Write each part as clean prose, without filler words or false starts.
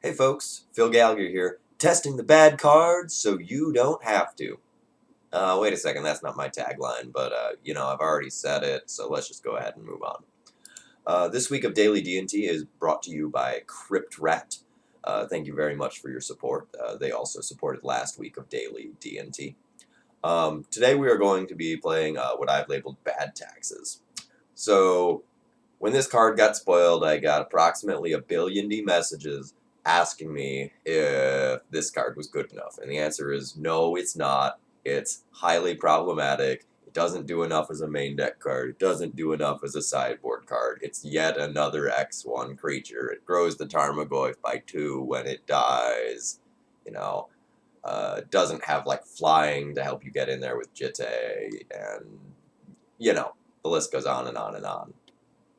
Hey folks, Phil Gallagher here, testing the bad cards so you don't have to. Wait a second, that's not my tagline, but I've already said it, so let's just go ahead and move on. This week of Daily D&T is brought to you by Crypt Rat. Thank you very much for your support. They also supported last week of Daily D&T. Today we are going to be playing what I've labeled Bad Taxes. So, when this card got spoiled, I got approximately a billion D messages asking me if this card was good enough. And the answer is no, it's not. It's highly problematic. It doesn't do enough as a main deck card. It doesn't do enough as a sideboard card. It's yet another X1 creature. It grows the Tarmogoyf by 2 when it dies. Doesn't have like flying to help you get in there with Jitte. And, the list goes on and on and on.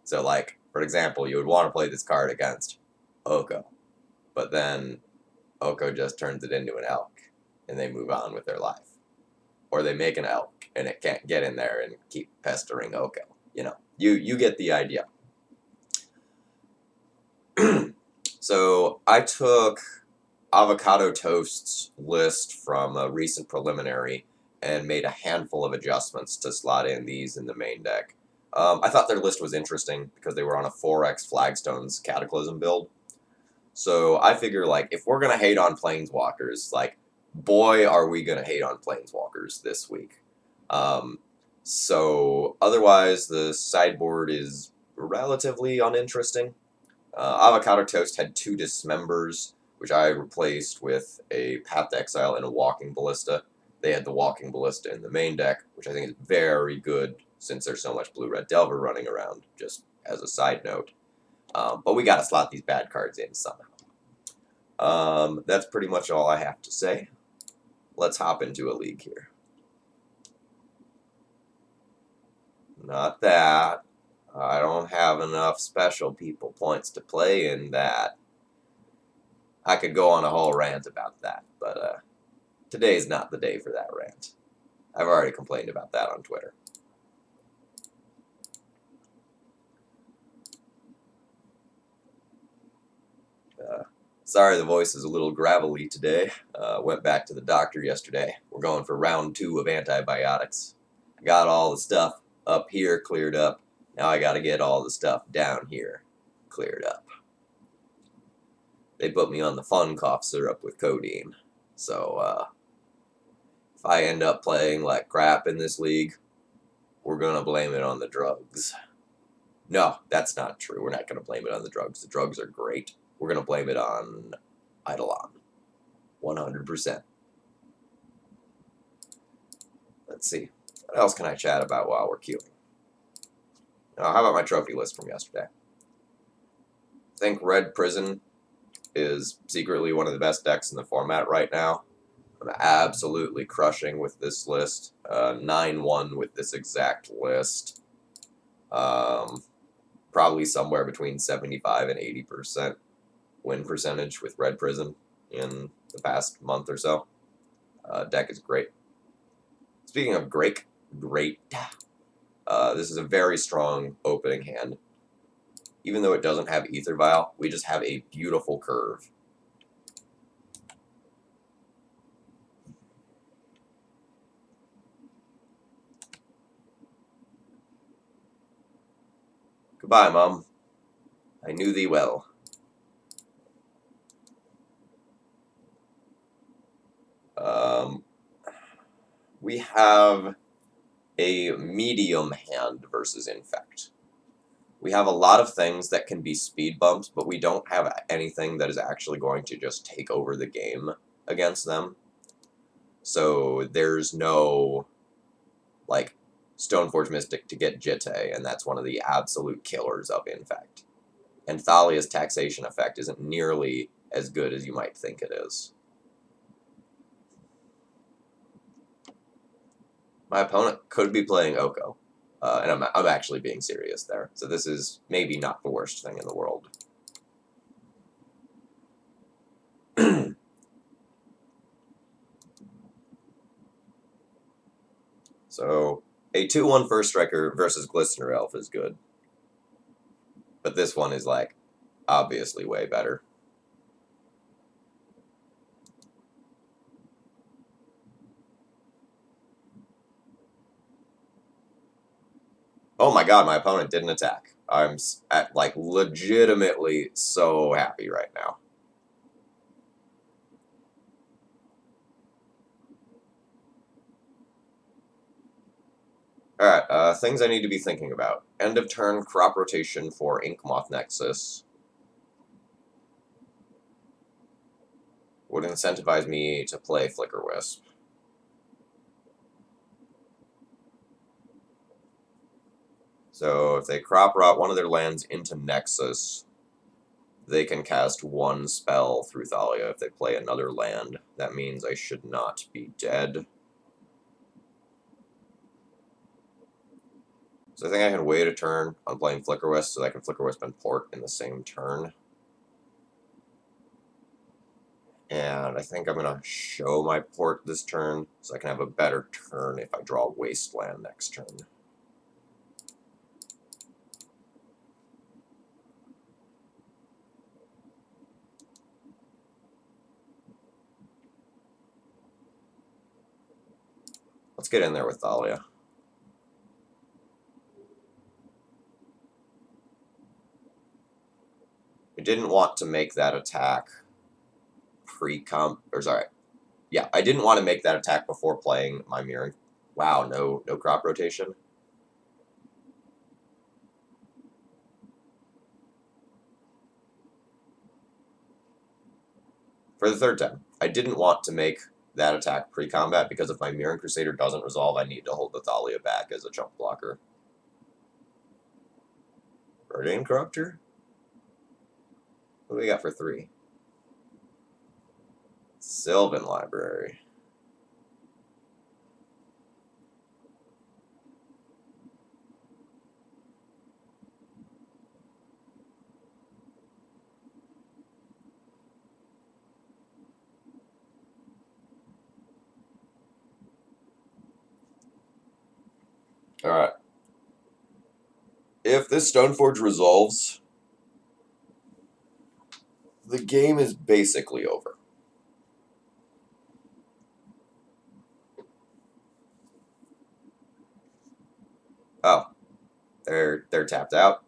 So, like, for example, you would want to play this card against Oko. But then Oko just turns it into an elk, and they move on with their life. Or they make an elk, and it can't get in there and keep pestering Oko. You get the idea. So, I took Avocado Toast's list from a recent preliminary and made a handful of adjustments to slot in these in the main deck. I thought their list was interesting because they were on a 4x Flagstones Cataclysm build. So I figure, like, if we're going to hate on Planeswalkers, like, boy, are we going to hate on Planeswalkers this week. So otherwise, the sideboard is relatively uninteresting. Avocado Toast had 2 Dismembers, which I replaced with a Path to Exile and a Walking Ballista. They had the Walking Ballista in the main deck, which I think is very good since there's so much Blue-Red Delver running around, just as a side note. But we gotta slot these bad cards in somehow. That's pretty much all I have to say. Let's hop into a league here. Not that. I don't have enough special people points to play in that. I could go on a whole rant about that, but today's not the day for that rant. I've already complained about that on Twitter. Sorry the voice is a little gravelly today. Went back to the doctor yesterday. We're going for round 2 of antibiotics. I got all the stuff up here cleared up. Now I gotta get all the stuff down here cleared up. They put me on the fun cough syrup with codeine. So, if I end up playing like crap in this league, we're gonna blame it on the drugs. No, that's not true. We're not gonna blame it on the drugs. The drugs are great. We're going to blame it on Eidolon. 100%. Let's see. What else can I chat about while we're queuing? How about my trophy list from yesterday? I think Red Prison is secretly one of the best decks in the format right now. I'm absolutely crushing with this list. 9-1 with this exact list. Probably somewhere between 75 and 80% win percentage with Red Prison in the past month or so. Deck is great. Speaking of great. This is a very strong opening hand. Even though it doesn't have Ether Vial, we just have a beautiful curve. Goodbye, Mom. I knew thee well. We have a medium hand versus Infect. We have a lot of things that can be speed bumps, but we don't have anything that is actually going to just take over the game against them. So there's no, like, Stoneforge Mystic to get Jitte, and that's one of the absolute killers of Infect. And Thalia's Taxation effect isn't nearly as good as you might think it is. My opponent could be playing Oko, and I'm actually being serious there. So this is maybe not the worst thing in the world. So a 2-1 First Striker versus Glistener Elf is good. But this one is, like, obviously way better. Oh my god, my opponent didn't attack. I'm like legitimately so happy right now. Alright, things I need to be thinking about. End of turn crop rotation for Inkmoth Nexus would incentivize me to play Flicker Wisp. So if they crop rot one of their lands into Nexus, they can cast one spell through Thalia. If they play another land, that means I should not be dead. So I think I can wait a turn on playing Flicker Wisp so that I can Flicker Wisp and Port in the same turn. And I think I'm going to show my Port this turn so I can have a better turn if I draw Wasteland next turn. Let's get in there with Thalia. I didn't want to make that attack I didn't want to make that attack before playing my mirroring. Wow, no crop rotation. For the third time, I didn't want to make that attack pre-combat because if my Mirroring Crusader doesn't resolve, I need to hold the Thalia back as a jump blocker. Guardian Corruptor? What do we got for 3? Sylvan Library. Alright. If this Stoneforge resolves, the game is basically over. Oh. They're tapped out.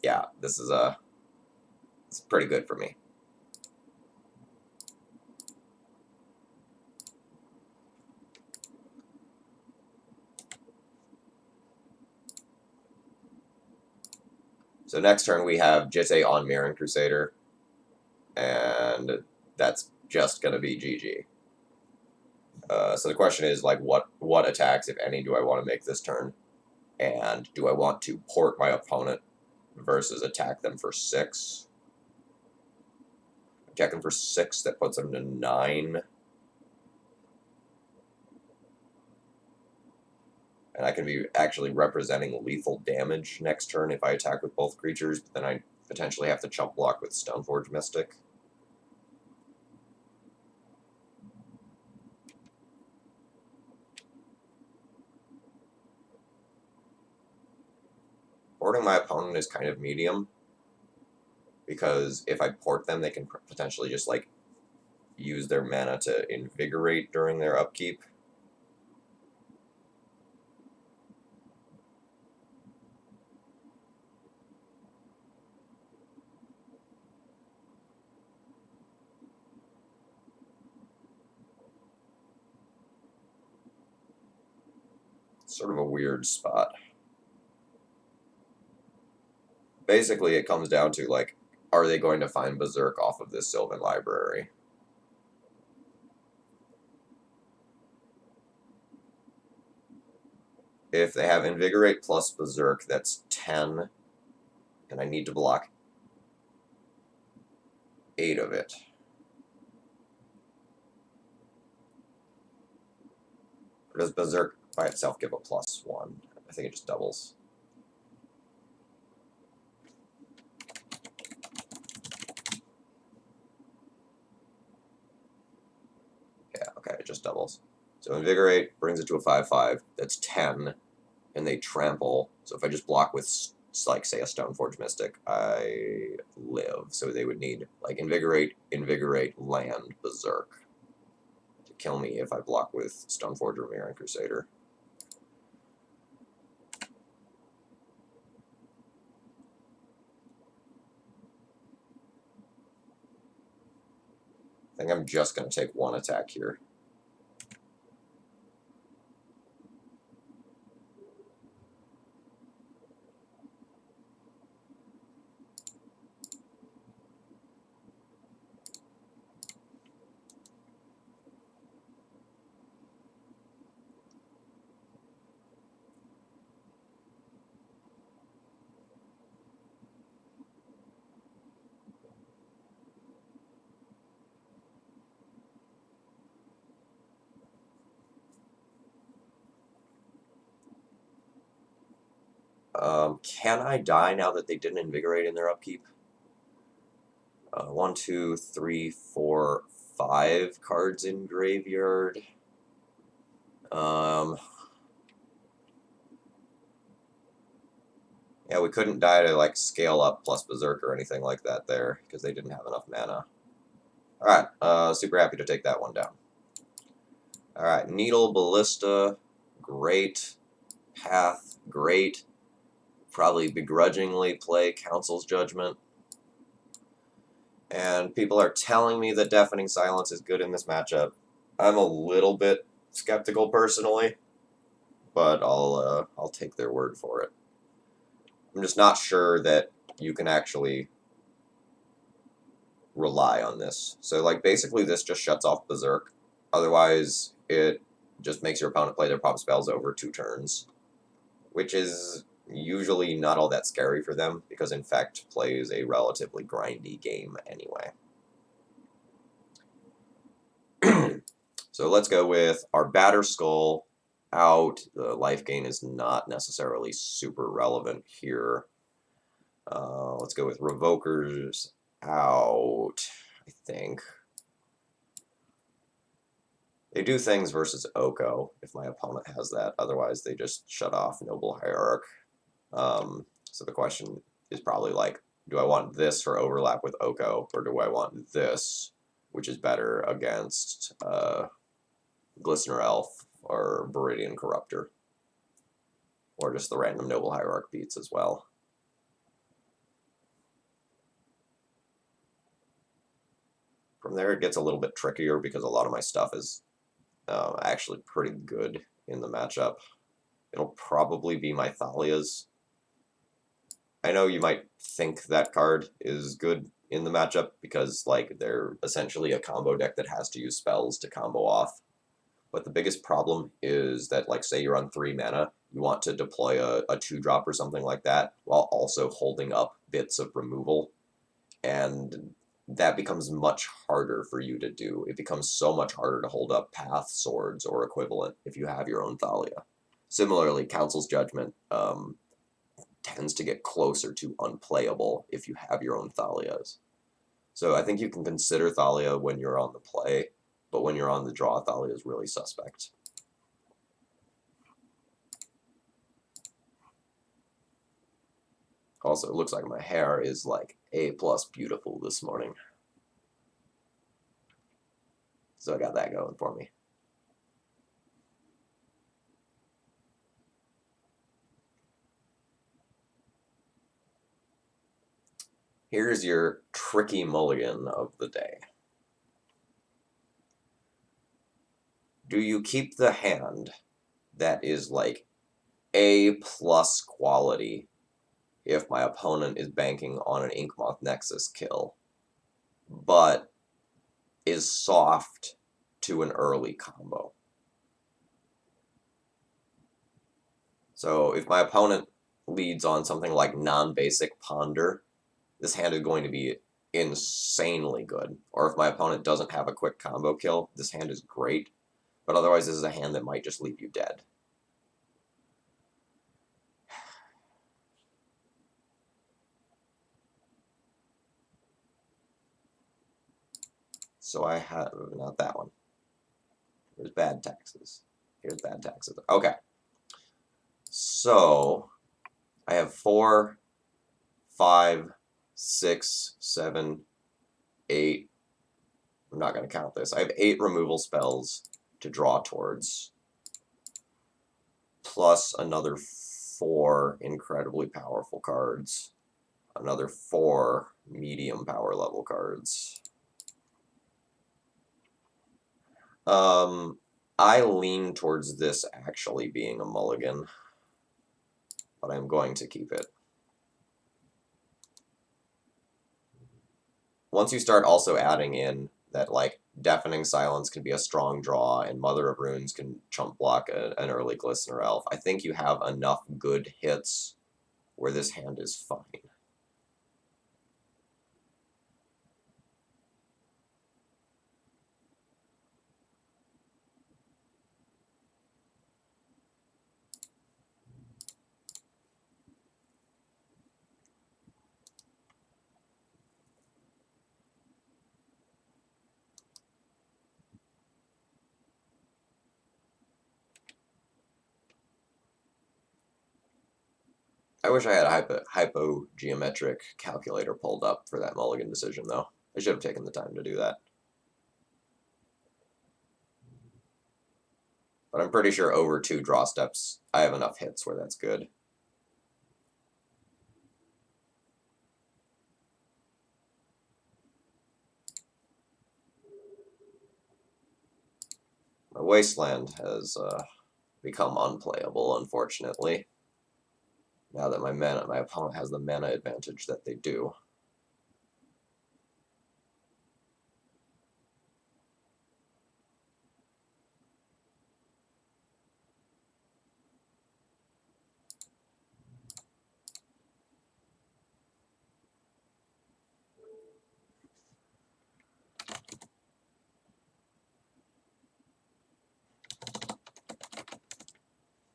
Yeah, this is it's pretty good for me. So next turn we have Jitte on Mirroring Crusader, and that's just gonna be GG. So the question is, like, what attacks, if any, do I want to make this turn? And do I want to port my opponent versus attack them for 6? Attack them for 6, that puts them to 9. And I can be actually representing lethal damage next turn if I attack with both creatures, but then I potentially have to chump block with Stoneforge Mystic. Porting my opponent is kind of medium, because if I port them, they can potentially just, like, use their mana to invigorate during their upkeep. Sort of a weird spot. Basically, it comes down to, like, are they going to find Berserk off of this Sylvan Library? If they have Invigorate plus Berserk, that's 10, and I need to block 8 of it. Or does Berserk by itself give a +1? I think it just doubles. Yeah, okay, it just doubles. So Invigorate brings it to a 5/5. That's 10, and they trample. So if I just block with, like, say, a Stoneforge Mystic, I live. So they would need, like, Invigorate, Land, Berserk to kill me if I block with Stoneforge or Mirroring Crusader. I think I'm just going to take one attack here. Can I die now that they didn't invigorate in their upkeep? 1, 2, 3, 4, 5 cards in graveyard. Um, yeah, we couldn't die to like scale up plus berserk or anything like that there because they didn't have enough mana. All right, super happy to take that one down. All right, Needle, Ballista, great. Path, great. Probably begrudgingly play Council's Judgment. And people are telling me that Deafening Silence is good in this matchup. I'm a little bit skeptical personally, but I'll take their word for it. I'm just not sure that you can actually rely on this. So like basically this just shuts off Berserk. Otherwise it just makes your opponent play their pop spells over 2 turns, which is usually not all that scary for them because Infect plays a relatively grindy game anyway. So let's go with our Batter Skull out. The life gain is not necessarily super relevant here. Let's go with Revokers out, I think. They do things versus Oko if my opponent has that. Otherwise, they just shut off Noble Hierarch. So the question is probably like, do I want this for overlap with Oko, or do I want this, which is better against Glistener Elf or Viridian Corruptor, or just the random Noble Hierarch beats as well. From there, it gets a little bit trickier because a lot of my stuff is actually pretty good in the matchup. It'll probably be my Thalia's. I know you might think that card is good in the matchup because like they're essentially a combo deck that has to use spells to combo off. But the biggest problem is that, like, say you're on 3 mana, you want to deploy a 2-drop or something like that while also holding up bits of removal. And that becomes much harder for you to do. It becomes so much harder to hold up Path, Swords, or equivalent if you have your own Thalia. Similarly, Council's Judgment tends to get closer to unplayable if you have your own Thalias. So I think you can consider Thalia when you're on the play, but when you're on the draw, Thalia is really suspect. Also, it looks like my hair is like A+ beautiful this morning. So I got that going for me. Here's your tricky mulligan of the day. Do you keep the hand that is like A+ quality if my opponent is banking on an Inkmoth Nexus kill, but is soft to an early combo? So if my opponent leads on something like non-basic Ponder, this hand is going to be insanely good. Or if my opponent doesn't have a quick combo kill, this hand is great. But otherwise, this is a hand that might just leave you dead. So I have, not that one. Here's bad taxes. Here's bad taxes. Okay. So I have 4, 5, 6, 7, 8. I'm not going to count this. I have 8 removal spells to draw towards, plus another 4 incredibly powerful cards, another 4 medium power level cards. I lean towards this actually being a mulligan, but I'm going to keep it. Once you start also adding in that, like, Deafening Silence can be a strong draw, and Mother of Runes can chump block an early Glistener Elf, I think you have enough good hits where this hand is fine. I wish I had a hypogeometric calculator pulled up for that mulligan decision, though. I should have taken the time to do that. But I'm pretty sure over 2 draw steps, I have enough hits where that's good. My Wasteland has become unplayable, unfortunately. Now that my opponent has the mana advantage that they do.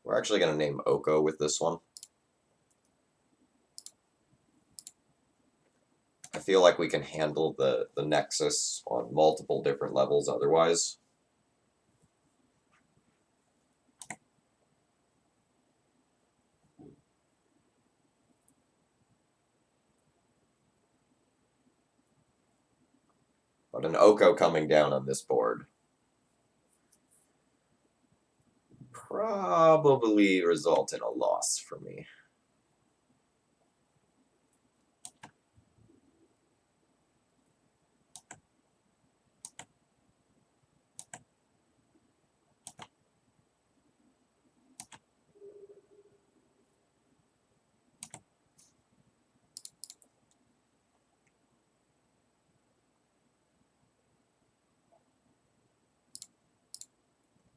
We're actually going to name Oko with this one. I feel like we can handle the Nexus on multiple different levels otherwise. But an Oko coming down on this board probably result in a loss for me.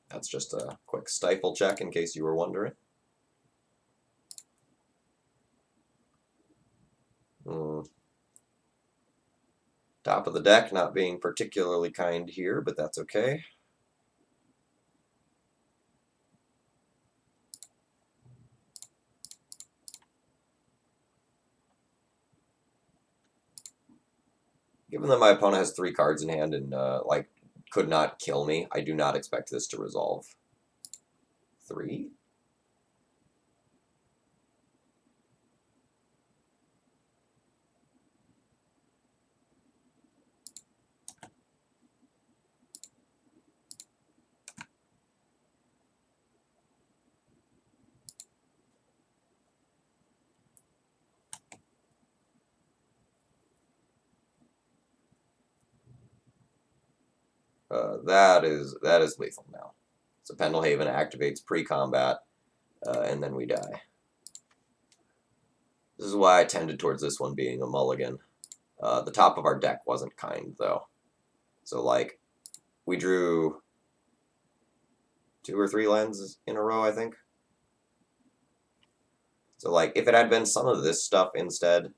That's just a quick stifle check in case you were wondering. Top of the deck not being particularly kind here, but that's okay. Given that my opponent has 3 cards in hand and like could not kill me, I do not expect this to resolve. 3? That is lethal now. So Pendelhaven activates pre-combat, and then we die. This is why I tended towards this one being a mulligan. The top of our deck wasn't kind, though. So, like, we drew 2 or 3 lands in a row, I think. So, like, if it had been some of this stuff instead,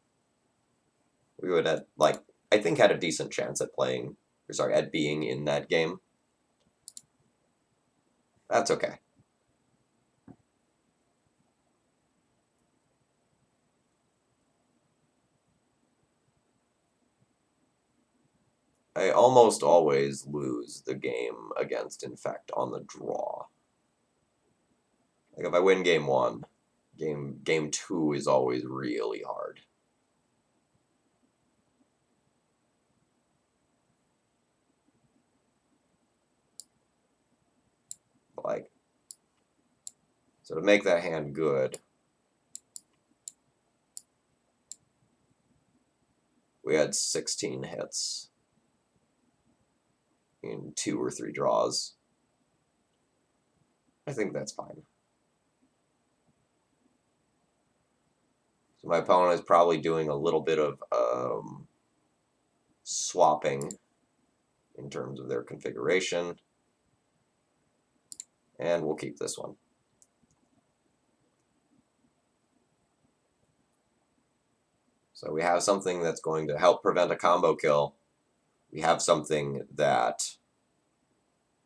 we would have, like, I think had a decent chance at playing, or sorry, at being in that game. That's okay. I almost always lose the game against Infect on the draw. Like, if I win game 1, game 2 is always really hard. Like, so to make that hand good, we had 16 hits in 2 or 3 draws. I think that's fine. So my opponent is probably doing a little bit of swapping in terms of their configuration. And we'll keep this one. So we have something that's going to help prevent a combo kill. We have something that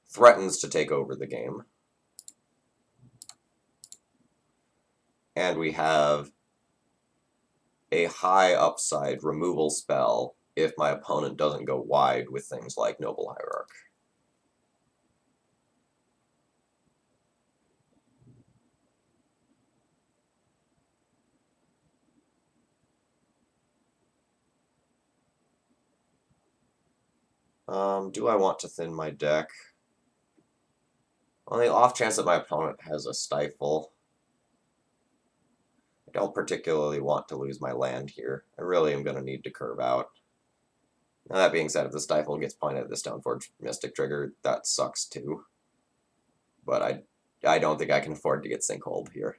threatens to take over the game. And we have a high upside removal spell if my opponent doesn't go wide with things like Noble Hierarch. Do I want to thin my deck? On the off chance that my opponent has a Stifle, I don't particularly want to lose my land here. I really am going to need to curve out. Now, that being said, if the Stifle gets pointed at the Stoneforge Mystic trigger, that sucks too. But I don't think I can afford to get Sinkholed here.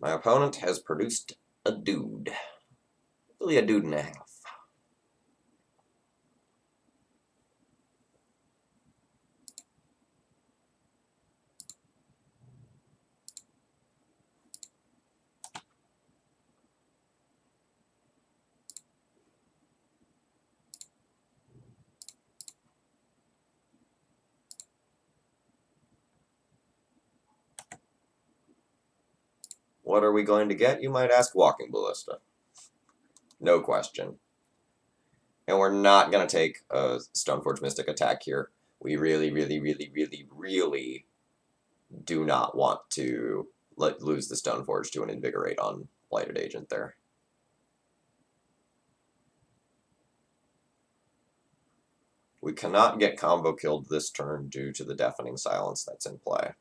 My opponent has produced a dude. Really a dude and a half. What are we going to get, you might ask? Walking Ballista. No question. And we're not going to take a Stoneforge Mystic attack here. We really, really, really, really, really do not want to lose the Stoneforge to an Invigorate on Blighted Agent there. We cannot get combo killed this turn due to the Deafening Silence that's in play.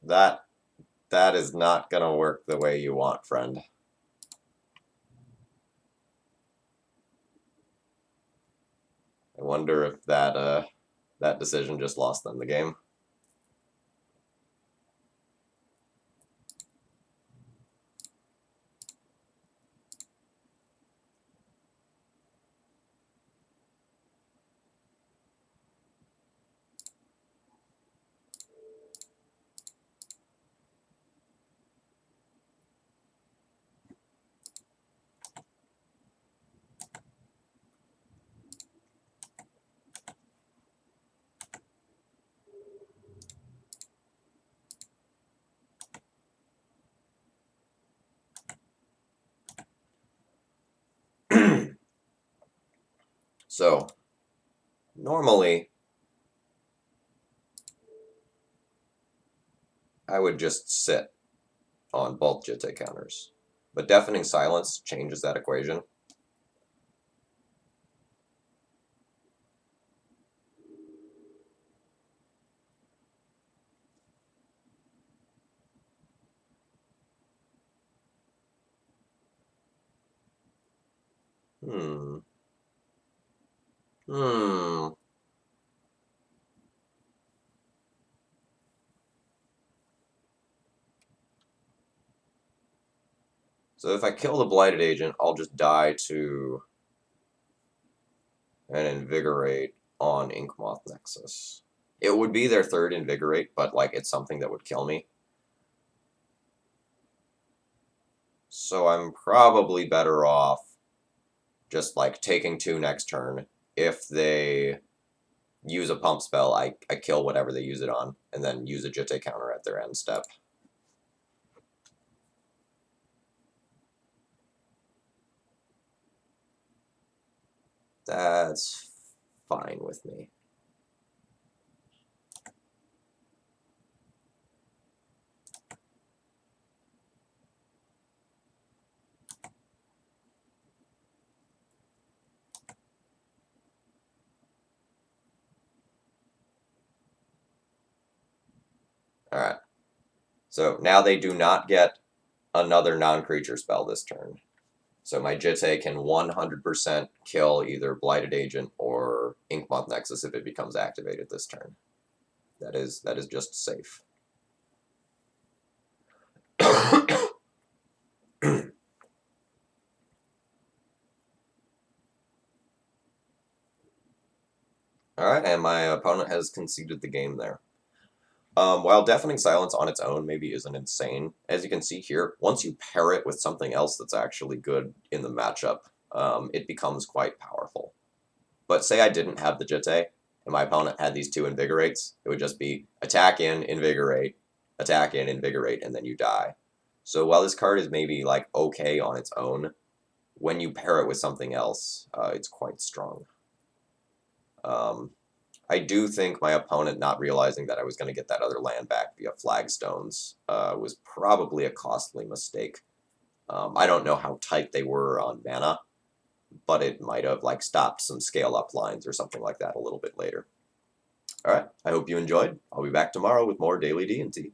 That is not going to work the way you want, friend. I wonder if that decision just lost them the game. So, normally, I would just sit on both Jitte counters. But Deafening Silence changes that equation. Hmm. Hmm. So if I kill the Blighted Agent, I'll just die to an Invigorate on Inkmoth Nexus. It would be their third Invigorate, but like it's something that would kill me. So I'm probably better off just like taking 2 next turn. If they use a pump spell, I kill whatever they use it on, and then use a Jitte counter at their end step. That's fine with me. Alright. So now they do not get another non-creature spell this turn. So my Jitte can 100% kill either Blighted Agent or Inkmoth Nexus if it becomes activated this turn. That is just safe. Alright, and my opponent has conceded the game there. While Deafening Silence on its own maybe isn't insane, as you can see here, once you pair it with something else that's actually good in the matchup, it becomes quite powerful. But say I didn't have the Jitte, and my opponent had these 2 Invigorates, it would just be attack in, invigorate, and then you die. So while this card is maybe like okay on its own, when you pair it with something else, it's quite strong. I do think my opponent not realizing that I was going to get that other land back via Flagstones was probably a costly mistake. I don't know how tight they were on mana, but it might have like stopped some scale up lines or something like that a little bit later. All right, I hope you enjoyed. I'll be back tomorrow with more Daily D&T.